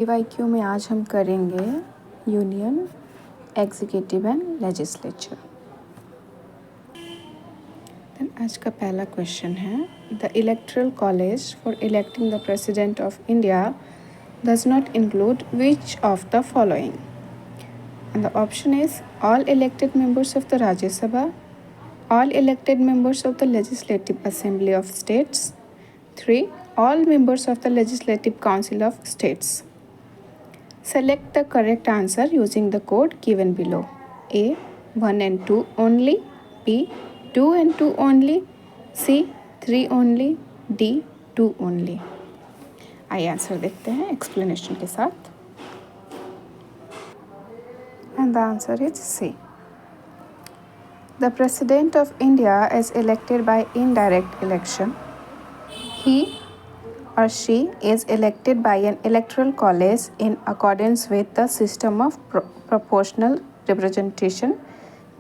PYQ में आज हम करेंगे यूनियन, एग्जीक्यूटिव एंड लेजिस्लेचर। आज का पहला क्वेश्चन है, the electoral college for electing the president of India does not include which of the following? And the option is all elected members of the राज्य सभा, all elected members of the Legislative Assembly of States. 3. All members of the Legislative Council of States. Select the correct answer using the code given below. A. 1 and 2 only. B. 2 and 2 only. C. 3 only. D. 2 only. आइए answer देखते हैं explanation के साथ। And the answer is C. The President of India is elected by indirect election. He or she is elected by an electoral college in accordance with the system of proportional representation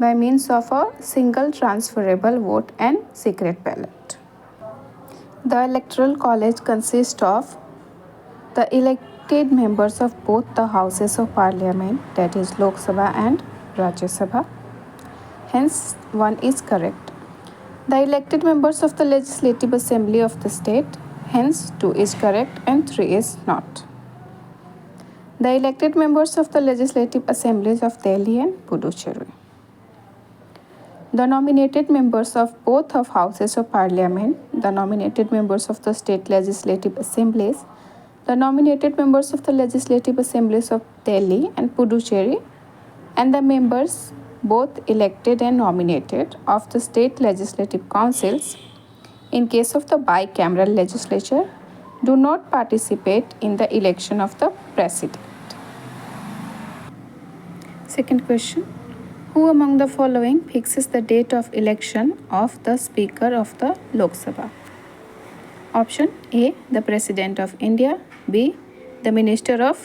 by means of a single transferable vote and secret ballot. The electoral college consists of the elected members of both the houses of parliament, that is Lok Sabha and Rajya Sabha. Hence, 1 is correct. The elected members of the Legislative Assembly of the state, hence 2 is correct and 3 is not. The elected members of the Legislative Assemblies of Delhi and Puducherry. The nominated members of both of houses of parliament, the nominated members of the state legislative assemblies, the nominated members of the Legislative Assemblies of Delhi and Puducherry, and the members both elected and nominated of the state legislative councils in case of the bicameral legislature do not participate in the election of the president. Second question, who among the following fixes the date of election of the speaker of the Lok Sabha? Option A, the President of India. B, the Minister of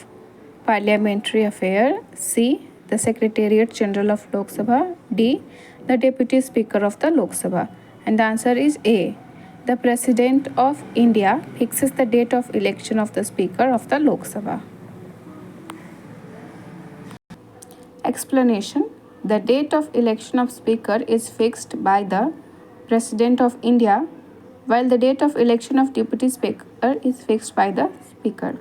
Parliamentary Affairs. C, the Secretariat General of Lok Sabha. D, the Deputy Speaker of the Lok Sabha. And the answer is A. The President of India fixes the date of election of the Speaker of the Lok Sabha. Explanation. The date of election of Speaker is fixed by the President of India, while the date of election of Deputy Speaker is fixed by the Speaker.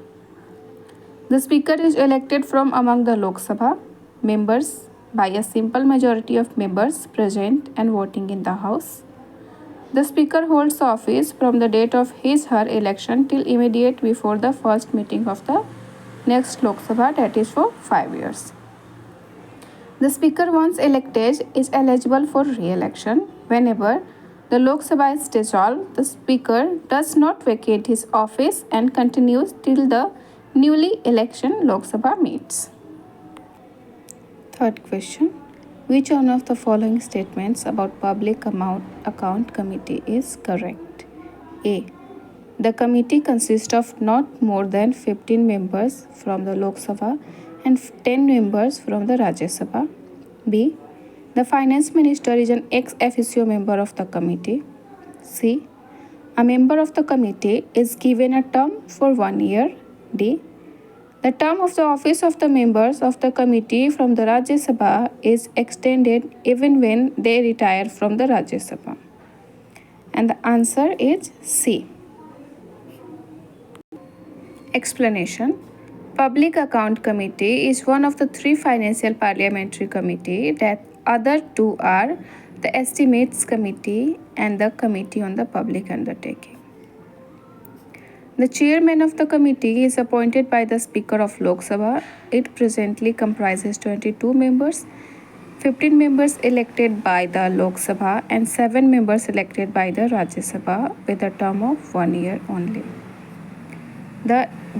The Speaker is elected from among the Lok Sabha members by a simple majority of members present and voting in the House. The Speaker holds office from the date of his/her election till immediate before the first meeting of the next Lok Sabha, that is for 5 years. The Speaker, once elected, is eligible for re-election. Whenever the Lok Sabha is dissolved, the Speaker does not vacate his office and continues till the newly election Lok Sabha meets. Third question, which one of the following statements about Public Account Committee is correct? A, the committee consists of not more than 15 members from the Lok Sabha and 10 members from the Rajya Sabha. B, the Finance Minister is an ex officio member of the committee. C, a member of the committee is given a term for 1 year. D, the term of the office of the members of the committee from the Rajya Sabha is extended even when they retire from the Rajya Sabha. And the answer is C. Explanation. Public Account Committee is one of the 3 financial parliamentary committee. That other 2 are the Estimates Committee and the Committee on the Public Undertaking. The chairman of the committee is appointed by the Speaker of Lok Sabha. It presently comprises 22 members, 15 members elected by the Lok Sabha and 7 members elected by the Rajya Sabha with a term of 1 year only.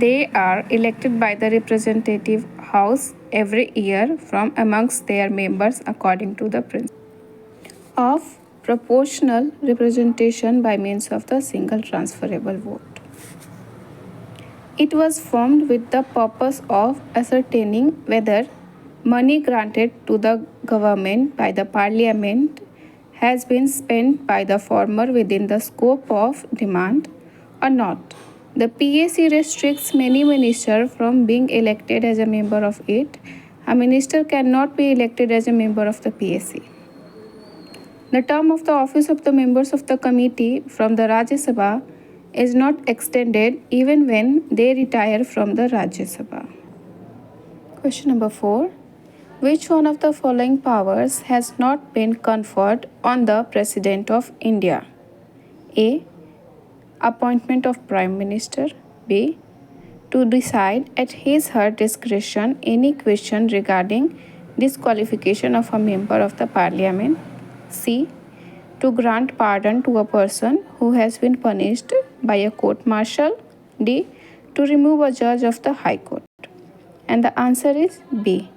They are elected by the Representative House every year from amongst their members according to the principle of proportional representation by means of the single transferable vote. It was formed with the purpose of ascertaining whether money granted to the government by the parliament has been spent by the former within the scope of demand or not, The PAC restricts many ministers from being elected as a member of it. A minister cannot be elected as a member of the PAC. The term of the office of the members of the committee from the Rajya Sabha is not extended even when they retire from the Rajya Sabha. Question number 4. Which one of the following powers has not been conferred on the President of India? A. Appointment of Prime Minister. B. To decide at his/her discretion any question regarding disqualification of a member of the Parliament. C. To grant pardon to a person who has been punished by a court-martial. D. To remove a judge of the High Court. And the answer is B.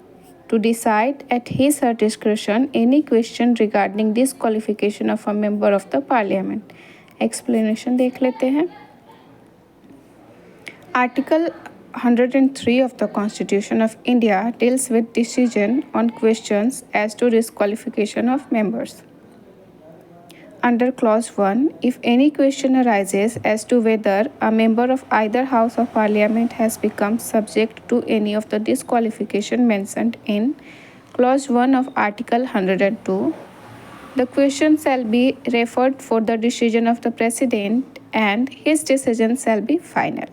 To decide at his/her discretion any question regarding disqualification of a member of the Parliament. Explanation देख लेते हैं. Article 103 of the Constitution of India deals with decision on questions as to disqualification of members. Under Clause 1, if any question arises as to whether a member of either House of Parliament has become subject to any of the disqualification mentioned in Clause 1 of Article 102, the question shall be referred for the decision of the President and his decision shall be final.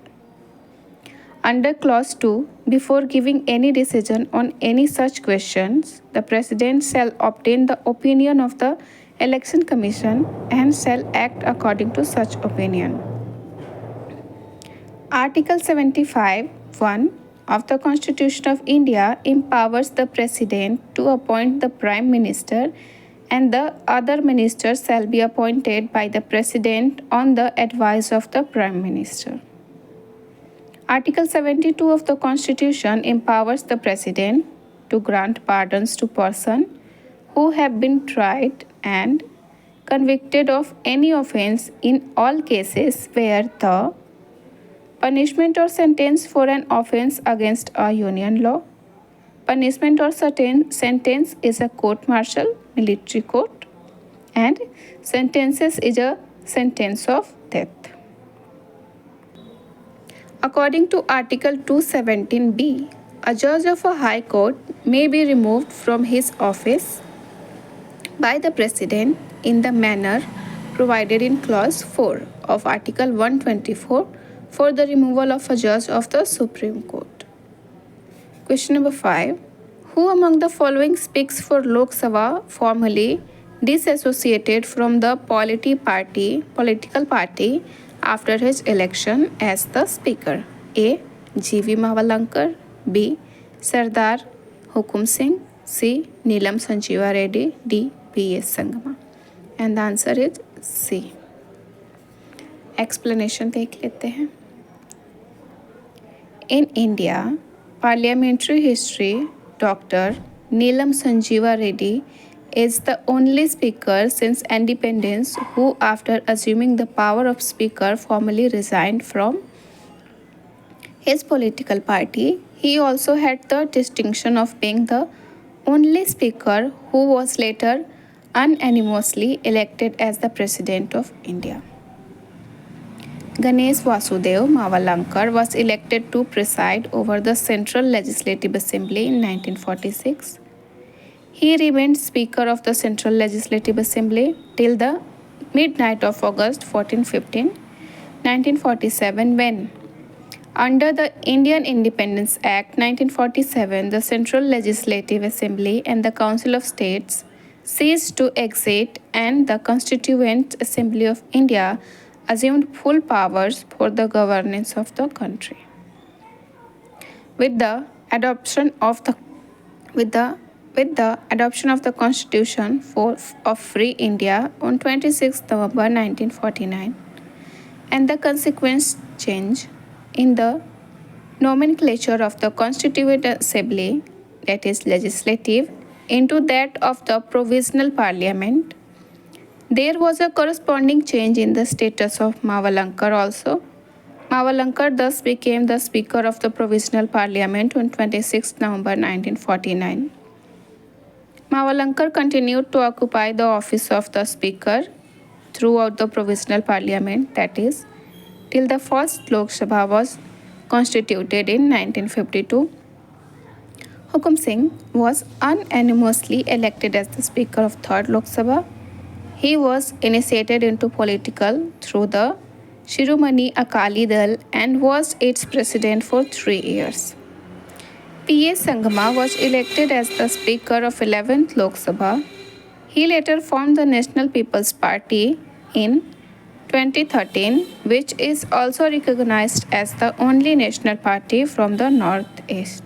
Under Clause 2, before giving any decision on any such questions, the President shall obtain the opinion of the Election Commission and shall act according to such opinion. Article 75(1) of the Constitution of India empowers the President to appoint the Prime Minister, and the other ministers shall be appointed by the President on the advice of the Prime Minister. Article 72 of the Constitution empowers the President to grant pardons to persons who have been tried and convicted of any offense in all cases where the punishment or sentence for an offense against a union law, punishment or sentence is a court-martial, military court, and sentences is a sentence of death. According to Article 217(b), a judge of a high court may be removed from his office by the President in the manner provided in Clause 4 of Article 124 for the removal of a judge of the Supreme Court. Question number 5. Who among the following speaks for Lok Sabha formally disassociated from the political party after his election as the Speaker? A. G.V. Mavalankar. B. Sardar Hukum Singh. C. Neelam Sanjeeva Reddy. D. P.S. Sangma. And the answer is C. Explanation देख लेते हैं. In India, parliamentary history, Dr. Neelam Sanjeeva Reddy is the only speaker since independence who, after assuming the power of speaker, formally resigned from his political party. He also had the distinction of being the only speaker who was later unanimously elected as the President of India. Ganesh Vasudev Mavalankar was elected to preside over the Central Legislative Assembly in 1946. He remained Speaker of the Central Legislative Assembly till the midnight of August 14-15, 1947, when, under the Indian Independence Act 1947, the Central Legislative Assembly and the Council of States ceased to exist and the Constituent Assembly of India assumed full powers for the governance of the country. With the adoption of the Constitution of Free India on 26 November 1949 and the consequent change in the nomenclature of the Constituent Assembly, that is legislative, into that of the Provisional Parliament, there was a corresponding change in the status of Mavalankar also. Mavalankar thus became the Speaker of the Provisional Parliament on 26 November 1949. Mavalankar continued to occupy the office of the Speaker throughout the Provisional Parliament, that is, till the first Lok Sabha was constituted in 1952. Hukum Singh was unanimously elected as the Speaker of 3rd Lok Sabha. He was initiated into political through the Shiromani Akali Dal and was its president for 3 years. P.A. Sanghma was elected as the Speaker of 11th Lok Sabha. He later formed the National People's Party in 2013, which is also recognized as the only national party from the Northeast.